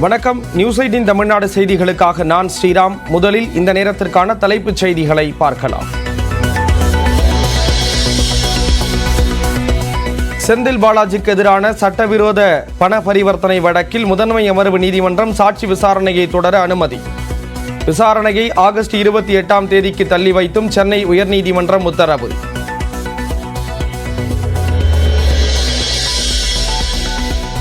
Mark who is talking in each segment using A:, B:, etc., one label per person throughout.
A: வணக்கம். நியூஸ் 18 தமிழ்நாடு செய்திகளுக்காக நான் ஸ்ரீராம். முதலில் இந்த நேரத்திற்கான தலைப்புச் செய்திகளை பார்க்கலாம். செந்தில் பாலாஜிக்கு எதிரான சட்டவிரோத பண பரிவர்த்தனை வழக்கில் முதன்மை அமர்வு நீதிமன்றம் சாட்சி விசாரணையை தொடர அனுமதி. விசாரணையை ஆகஸ்ட் 28ஆம் தேதிக்கு தள்ளி வைத்தும் சென்னை உயர்நீதிமன்றம் உத்தரவு.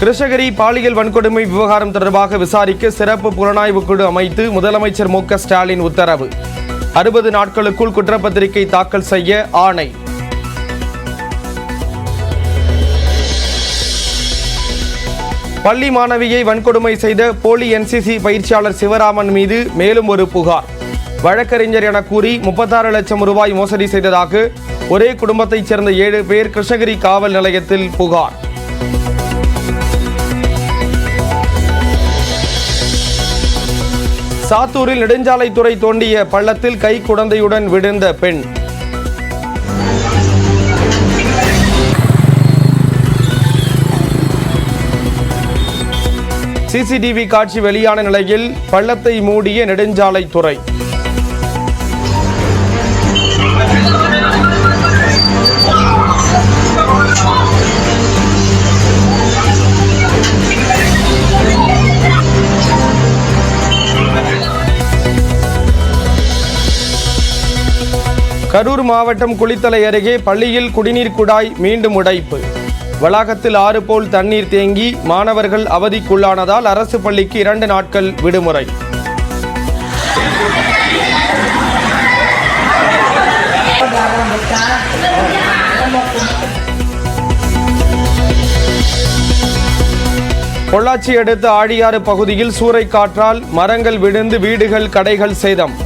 A: கிருஷ்ணகிரி பாலியல் வன்கொடுமை விவகாரம் தொடர்பாக விசாரிக்க சிறப்பு புலனாய்வு குழு அமைத்து முதலமைச்சர் மு.க. ஸ்டாலின் உத்தரவு. 60 நாட்களுக்குள் குற்றப்பத்திரிகை தாக்கல் செய்ய ஆணை. பள்ளி மாணவியை வன்கொடுமை செய்த போலி என்சிசி பயிற்சியாளர் சிவராமன் மீது மேலும் ஒரு புகார். வழக்கறிஞர் என கூறி 36 லட்சம் ரூபாய் மோசடி செய்ததாக ஒரே குடும்பத்தைச் சேர்ந்த 7 பேர் கிருஷ்ணகிரி காவல் நிலையத்தில் புகார். சாத்தூரில் நெடுஞ்சாலைத்துறை தோண்டிய பள்ளத்தில் கை குழந்தையுடன் விழுந்த பெண். சிசிடிவி காட்சி வெளியான நிலையில் பள்ளத்தை மூடிய நெடுஞ்சாலைத்துறை. கரூர் மாவட்டம் குளித்தலை அருகே பள்ளியில் குடிநீர் குழாய் மீண்டும் உடைப்பு. வளாகத்தில் 6 போல் தண்ணீர் தேங்கி மாணவர்கள் அவதிக்குள்ளானதால் அரசு பள்ளிக்கு 2 நாட்கள் விடுமுறை. பொள்ளாச்சி அடுத்த ஆழியாறு பகுதியில் சூறைக்காற்றால் மரங்கள் விழுந்து வீடுகள் கடைகள் சேதம்.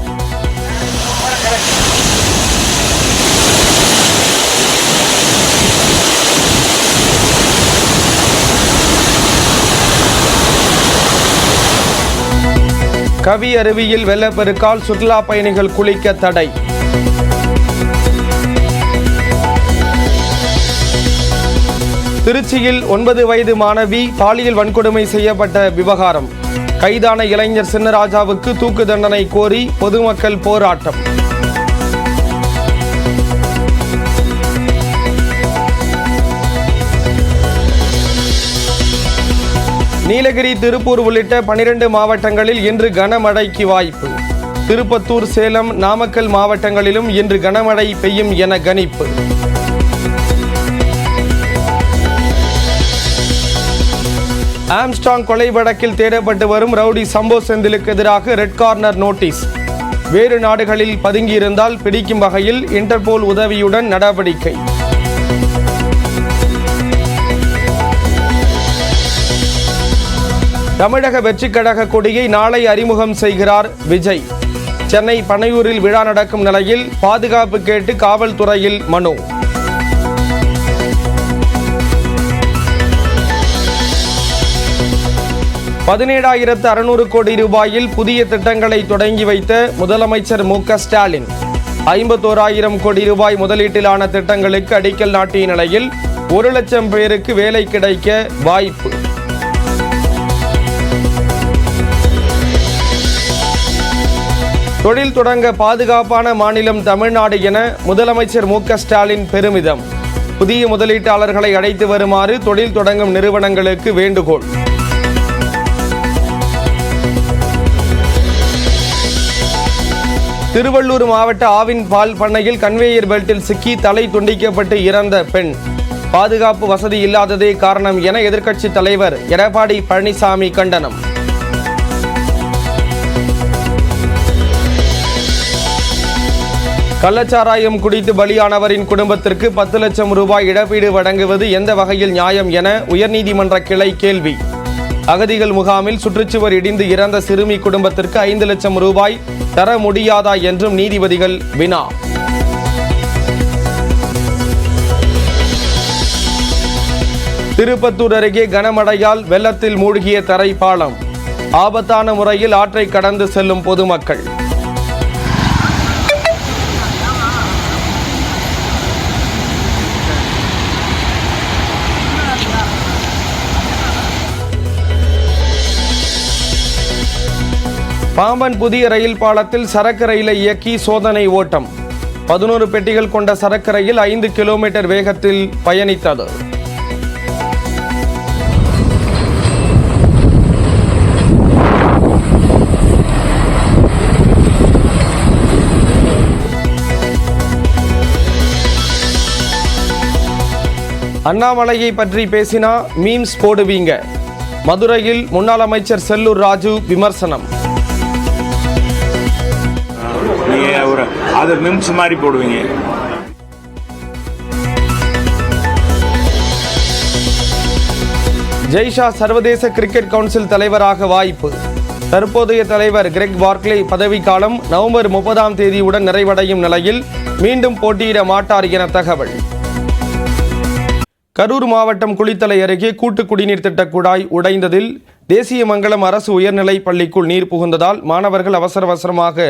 A: கவி அருவியில் வெள்ளப்பெருக்கால் சுற்றுலா பயணிகள் குளிக்க தடை. திருச்சியில் 9 வயது மாணவி பாலியல் வன்கொடுமை செய்யப்பட்ட விவகாரம். கைதான இளைஞர் சின்னராஜாவுக்கு தூக்கு தண்டனை கோரி பொதுமக்கள் போராட்டம். நீலகிரி, திருப்பூர் உள்ளிட்ட 12 மாவட்டங்களில் இன்று கனமழைக்கு வாய்ப்பு. திருப்பத்தூர், சேலம், நாமக்கல் மாவட்டங்களிலும் இன்று கனமழை பெய்யும் என கணிப்பு. ஆம்ஸ்ட்ராங் கொலை வழக்கில் தேடப்பட்டு வரும் ரவுடி சம்போ செந்திலுக்கு எதிராக ரெட் கார்னர் நோட்டீஸ். வேறு நாடுகளில் பதுங்கியிருந்தால் பிடிக்கும் வகையில் இன்டர்போல் உதவியுடன் நடவடிக்கை. தமிழக வெற்றிக் கழக கொடியை நாளை அறிமுகம் செய்கிறார் விஜய். சென்னை பனையூரில் விழா நடக்கும் நிலையில் பாதுகாப்பு கேட்டு காவல்துறையில் மனு. $17,600 கோடி ரூபாயில் புதிய திட்டங்களை தொடங்கி வைத்த முதலமைச்சர் மு.க. ஸ்டாலின் 51,000 கோடி ரூபாய் முதலீட்டிலான திட்டங்களுக்கு அடிக்கல் நாட்டிய நிலையில் 1 லட்சம் பேருக்கு வேலை கிடைக்க வாய்ப்பு. தொழில் தொடங்க பாதுகாப்பான மாநிலம் தமிழ்நாடு என முதலமைச்சர் மு.க. ஸ்டாலின் பெருமிதம். புதிய முதலீட்டாளர்களை அழைத்து வருமாறு தொழில் தொடங்கும் நிறுவனங்களுக்கு வேண்டுகோள். திருவள்ளூர் மாவட்ட ஆவின் பால் பண்ணையில் கன்வேயர் பெல்ட்டில் சிக்கி தலை துண்டிக்கப்பட்டு இறந்த பெண். பாதுகாப்பு வசதி இல்லாததே காரணம் என எதிர்க்கட்சித் தலைவர் எடப்பாடி பழனிசாமி கண்டனம். கள்ளச்சாராயம் குடித்து பலியானவரின் குடும்பத்திற்கு 10 லட்சம் ரூபாய் இழப்பீடு வழங்குவது எந்த வகையில் நியாயம் என உயர்நீதிமன்ற கிளை கேள்வி. அகதிகள் முகாமில் சுற்றுச்சுவர் இடிந்து இறந்த சிறுமி குடும்பத்திற்கு 5 லட்சம் ரூபாய் தர முடியாதா என்றும் நீதிபதிகள் வினா. திருப்பத்தூர் அருகே கனமழையால் வெள்ளத்தில் மூழ்கிய தரைப்பாலம். ஆபத்தான முறையில் ஆற்றை கடந்து செல்லும் பொதுமக்கள். பாம்பன் புதிய ரயில் பாலத்தில் சரக்கு ரயிலை இயக்கி சோதனை ஓட்டம். 11 பெட்டிகள் கொண்ட சரக்கு ரயில் 5 கிலோமீட்டர் வேகத்தில் பயணித்தது. அண்ணாமலையை பற்றி பேசினா மீம்ஸ் போடுவீங்க. மதுரையில் முன்னாள் அமைச்சர் செல்லூர் ராஜு விமர்சனம்.
B: அது மீம்ஸ் மாதிரி போடுவீங்க.
A: ஜெய்ஷா சர்வதேச கிரிக்கெட் கவுன்சில் தலைவராக வாய்ப்பு. தற்போதைய தலைவர் கிரெக் பார்க்லே பதவிக்காலம் நவம்பர் 30ஆம் தேதியுடன் நிறைவடையும் நிலையில் மீண்டும் போட்டியிட மாட்டார் என தகவல். கரூர் மாவட்டம் குளித்தலை அருகே கூட்டு குடிநீர் திட்ட குழாய் உடைந்ததில் தேசியமங்கலம் அரசு உயர்நிலைப் பள்ளிக்குள் நீர் புகுந்ததால் மாணவர்கள் அவசரமாக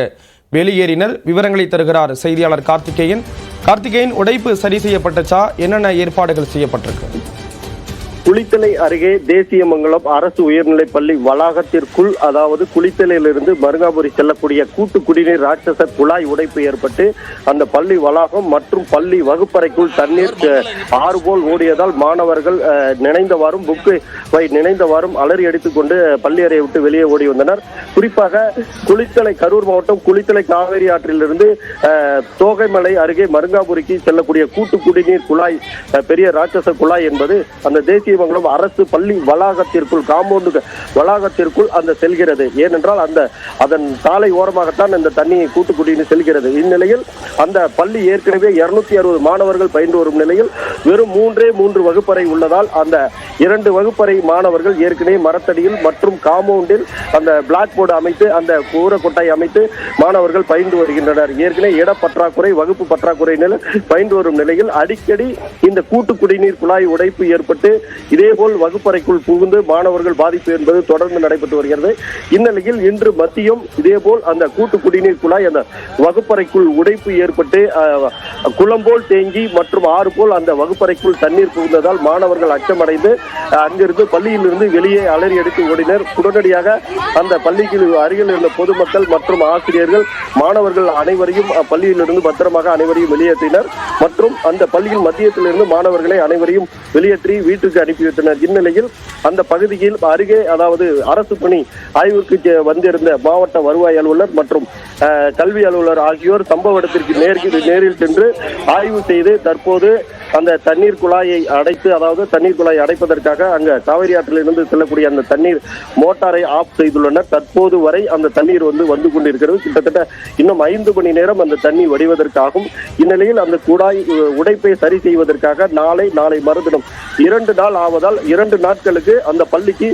A: வெளியேறினர். விவரங்களை தருகிறார் செய்தியாளர் கார்த்திகேயன். உடைப்பு சரி செய்யப்பட்டச்சா? என்னென்ன ஏற்பாடுகள் செய்யப்பட்டிருக்கு?
C: குளித்தலை அருகே தேசியமங்கலம் அரசு உயர்நிலைப் பள்ளி வளாகத்திற்குள், அதாவது குளித்தலையிலிருந்து மருங்காபுரி செல்லக்கூடிய கூட்டு குடிநீர் ராட்சச குழாய் உடைப்பு ஏற்பட்டு அந்த பள்ளி வளாகம் மற்றும் பள்ளி வகுப்பறைக்குள் தண்ணீர் ஆறு போல் ஓடியதால் மாணவர்கள் நினைந்தவாறும் நினைந்தவாறும் அலறி அடித்துக் கொண்டு பள்ளி அறையை விட்டு வெளியே ஓடி வந்தனர். குறிப்பாக குளித்தலை கரூர் மாவட்டம் குளித்தலை காவேரி ஆற்றிலிருந்து தோகைமலை அருகே மருங்காபுரிக்கு செல்லக்கூடிய கூட்டு குடிநீர் குழாய், பெரிய ராட்சச குழாய் என்பது அந்த தேசிய அரசு பள்ளி வளாகத்திற்குள், காம்பவுண்ட் வளாகத்திற்குள் அந்த செல்கிறது. ஏனென்றால் அதன் சாலை ஓரமாகத்தான் இந்த தண்ணி கூட்டு குடிநீர் செல்கிறது. இந்நிலையில் அந்த பள்ளி ஏற்கனவே 260 மாணவர்கள் பயின்று வரும் நிலையில் வெறும் 3 வகுப்பறை உள்ளதால் அந்த 2 வகுப்பறை மாணவர்கள் ஏற்கனவே மரத்தடியில் மற்றும் காம்பவுண்டில் அந்த பிளாக் போர்டு அமைத்து அந்த கூரக்கொட்டை அமைத்து மாணவர்கள் பயின்று வருகின்றனர். ஏற்கனவே இட பற்றாக்குறை, வகுப்பு பற்றாக்குறை பயின்று வரும் நிலையில் அடிக்கடி இந்த கூட்டு குடிநீர் குழாய் உடைப்பு ஏற்பட்டு இதேபோல் வகுப்பறைக்குள் புகுந்து மாணவர்கள் பாதிப்பு என்பது தொடர்ந்து நடைபெற்று வருகிறது. இந்நிலையில் இன்று மதியம் இதேபோல் அந்த கூட்டு குடிநீர் குழாய் அந்த வகுப்பறைக்குள் உடைப்பு ஏற்பட்டு குளம்போல் தேங்கி மற்றும் ஆறு போல் அந்த வகுப்பறைக்குள் தண்ணீர் புகுந்ததால் மாணவர்கள் அச்சமடைந்து அங்கிருந்து பள்ளியிலிருந்து வெளியே அலறி அடித்து ஓடினர். உடனடியாக அந்த பள்ளிக்கு அருகில் இருந்த பொதுமக்கள் மற்றும் ஆசிரியர்கள் மாணவர்கள் அனைவரையும் பள்ளியிலிருந்து பத்திரமாக அனைவரையும் வெளியேற்றினர் மற்றும் அந்த பள்ளியின் மத்தியத்திலிருந்து மாணவர்களை அனைவரையும் வெளியேற்றி வீட்டுக்கு அனுப்பிவிட்டனர். இந்நிலையில் அந்த பகுதியில் அருகே, அதாவது அரசு பணி ஆய்வுக்கு வந்திருந்த மாவட்ட வருவாய் அலுவலர் மற்றும் கல்வி அலுவலர் ஆகியோர் சம்பவ இடத்திற்கு நேரில் சென்று ஆய்வு செய்து தற்போது அந்த தண்ணீர் குழாயை அடைத்து, அதாவது தண்ணீர் குழாயை அடைப்பதற்காக அங்க காவிரி ஆற்றிலிருந்து செல்லக்கூடிய அந்த தண்ணீர் மோட்டாரை ஆஃப் செய்துள்ளனர். தற்போது வரை அந்த தண்ணீர் வந்து கொண்டிருக்கிறது. கிட்டத்தட்ட இன்னும் 5 மணி நேரம் அந்த தண்ணீர் வடிவதற்காகும். இந்நிலையில் அந்த குழாய் உடைப்பை சரி செய்வதற்காக நாளை மறுதினம் 2 நாள் ஆவதால் 2 நாட்களுக்கு அந்த பள்ளிக்கு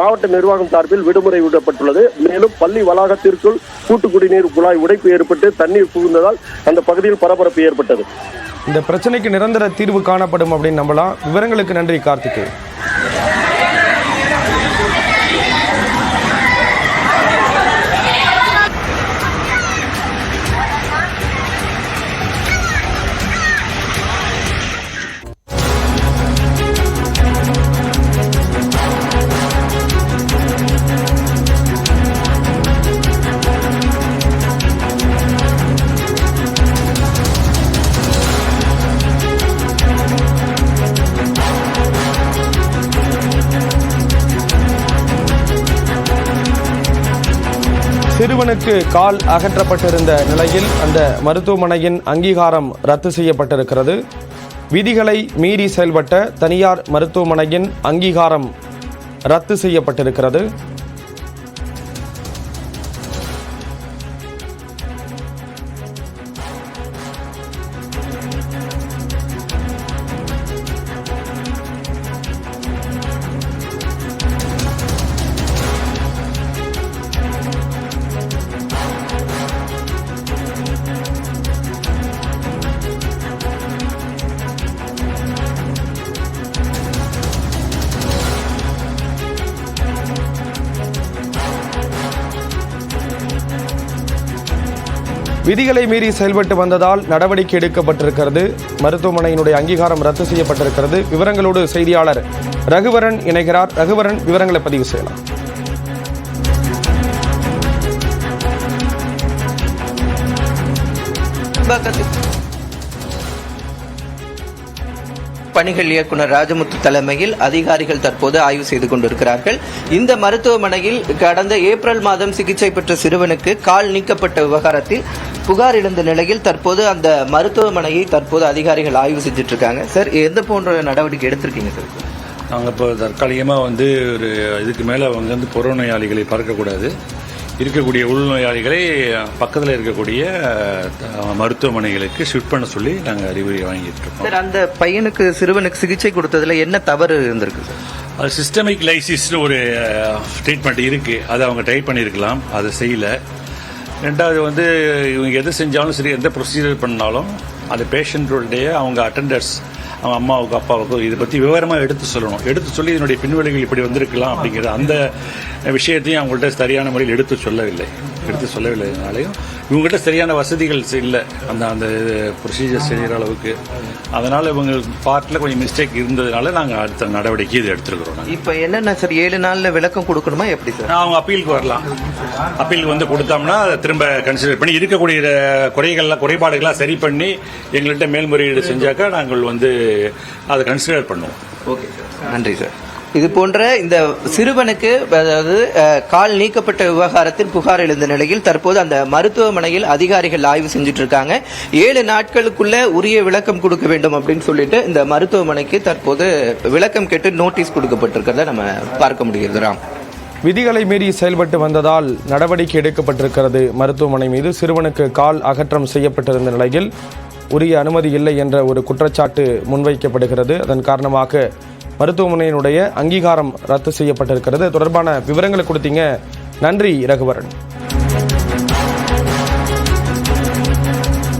C: மாவட்ட நிர்வாகம் சார்பில் விடுமுறை விடப்பட்டுள்ளது. மேலும் பள்ளி வளாகத்திற்குள் கூட்டு குடிநீர் குழாய் உடைப்பு ஏற்பட்டு தண்ணீர் புகுந்ததால் அந்த பகுதியில் பரபரப்பு ஏற்பட்டது.
A: இந்த பிரச்சனைக்கு நிரந்தர தீர்வு காணப்படும் அப்படின்னு நம்பலாம். விவரங்களுக்கு நன்றி கார்த்திகேயன். சிறுவனுக்கு கால் அகற்றப்பட்டிருந்த நிலையில் அந்த மருத்துவமனையின் அங்கீகாரம் ரத்து செய்யப்பட்டிருக்கிறது. விதிகளை மீறி செயல்பட்ட தனியார் மருத்துவமனையின் அங்கீகாரம் ரத்து செய்யப்பட்டிருக்கிறது. விதிகளை மீறி செயல்பட்டு வந்ததால் நடவடிக்கை எடுக்கப்பட்டிருக்கிறது. மருத்துவமனையினுடைய அங்கீகாரம் ரத்து செய்யப்பட்டிருக்கிறது. விவரங்களோடு செய்தியாளர் ரகுவரன் இணைகிறார். ரகுவரன், விவரங்களை பதிவு செய்யலாம்.
B: பெரும்பாக்கத்தில் பணிகள் இயக்குனர் ராஜமுத்து தலைமையில் அதிகாரிகள் தற்போது ஆய்வு செய்து கொண்டிருக்கிறார்கள். இந்த மருத்துவமனையில் கடந்த ஏப்ரல் மாதம் சிகிச்சை பெற்ற சிறுவனுக்கு கால் நீக்கப்பட்ட விவகாரத்தில் புகார் எழுந்த நிலையில் தற்போது அந்த மருத்துவமனையை தற்போது அதிகாரிகள் ஆய்வு செஞ்சுட்டு இருக்காங்க. சார், எந்த போன்ற நடவடிக்கை எடுத்திருக்கீங்க சார்?
D: நாங்கள் இப்போ தற்காலிகமாக ஒரு இதுக்கு மேலே அவங்க புறநோயாளிகளை பார்க்கக்கூடாது, இருக்கக்கூடிய உள்நோயாளிகளை பக்கத்தில் இருக்கக்கூடிய மருத்துவமனைகளுக்கு ஷிஃப்ட் பண்ண சொல்லி நாங்கள் அறிவுரை வாங்கிட்டு இருக்கோம்.
B: சார், அந்த பையனுக்கு சிறுவனுக்கு சிகிச்சை கொடுத்ததுல என்ன தவறு இருந்திருக்கு சார்?
D: அது சிஸ்டமிக் லைசிஸ்னு ஒரு ட்ரீட்மெண்ட் இருக்குது, அதை அவங்க ட்ரை பண்ணியிருக்கலாம், அதை செய்யலை. ரெண்டாவது இவங்க எது செஞ்சாலும் சரி, எந்த ப்ரொசீஜர் பண்ணாலும் அந்த பேஷண்ட்டுடைய அவங்க அட்டெண்டர்ஸ், அவங்க அம்மாவுக்கு அப்பாவுக்கும் இதை பற்றி விவரமாக எடுத்து சொல்லணும். எடுத்து சொல்லி இதனுடைய பின்விளைவுகள் இப்படி வந்திருக்கலாம் அப்படிங்கிற அந்த விஷயத்தையும் அவங்கள்ட்ட சரியான முறையில் எடுத்து சொல்லவில்லைனாலையும் இவங்ககிட்ட சரியான வசதிகள் இல்லை அந்த ப்ரொசீஜர் செய்கிற அளவுக்கு. அதனால் இவங்க பார்ட்டில் கொஞ்சம் மிஸ்டேக் இருந்ததுனால நாங்கள் அடுத்த நடவடிக்கை இது எடுத்துருக்கிறோம்.
B: இப்போ என்னென்ன சார், 7 நாளில் விளக்கம் கொடுக்கணுமா எப்படி சார்?
D: அவங்க அப்பீலுக்கு வரலாம். அப்பீலுக்கு கொடுத்தோம்னா அதை திரும்ப கன்சிடர் பண்ணி இருக்கக்கூடிய குறைபாடுகள்லாம் சரி பண்ணி எங்கள்கிட்ட மேல்முறையீடு செஞ்சாக்கா நாங்கள் அதை கன்சிடர் பண்ணுவோம்.
B: ஓகே சார், நன்றி சார். இது போன்ற இந்த சிறுவனுக்கு அதாவது கால் நீக்கப்பட்ட விவகாரத்தில் புகார் எழுந்த நிலையில் தற்போது அந்த மருத்துவமனையில் அதிகாரிகள் ஆய்வு செஞ்சுட்டு இருக்காங்க. 7 நாட்களுக்குள்ள உரிய விளக்கம் கொடுக்க வேண்டும் அப்படின்னு சொல்லிட்டு இந்த மருத்துவமனைக்கு தற்போது விளக்கம் கேட்டு நோட்டீஸ் கொடுக்கப்பட்டிருக்கிறத நம்ம பார்க்க முடிகிறது. ராம்,
A: விதிகளை மீறி செயல்பட்டு வந்ததால் நடவடிக்கை எடுக்கப்பட்டிருக்கிறது. மருத்துவமனை மீது சிறுவனுக்கு கால் அகற்றம் செய்யப்பட்டிருந்த நிலையில் உரிய அனுமதி இல்லை என்ற ஒரு குற்றச்சாட்டு முன்வைக்கப்படுகிறது. அதன் காரணமாக மருத்துவமனையினுடைய அங்கீகாரம் ரத்து செய்யப்பட்டிருக்கிறது. தொடர்பான விவரங்களை கொடுத்தீங்க, நன்றி ரகுவரன்.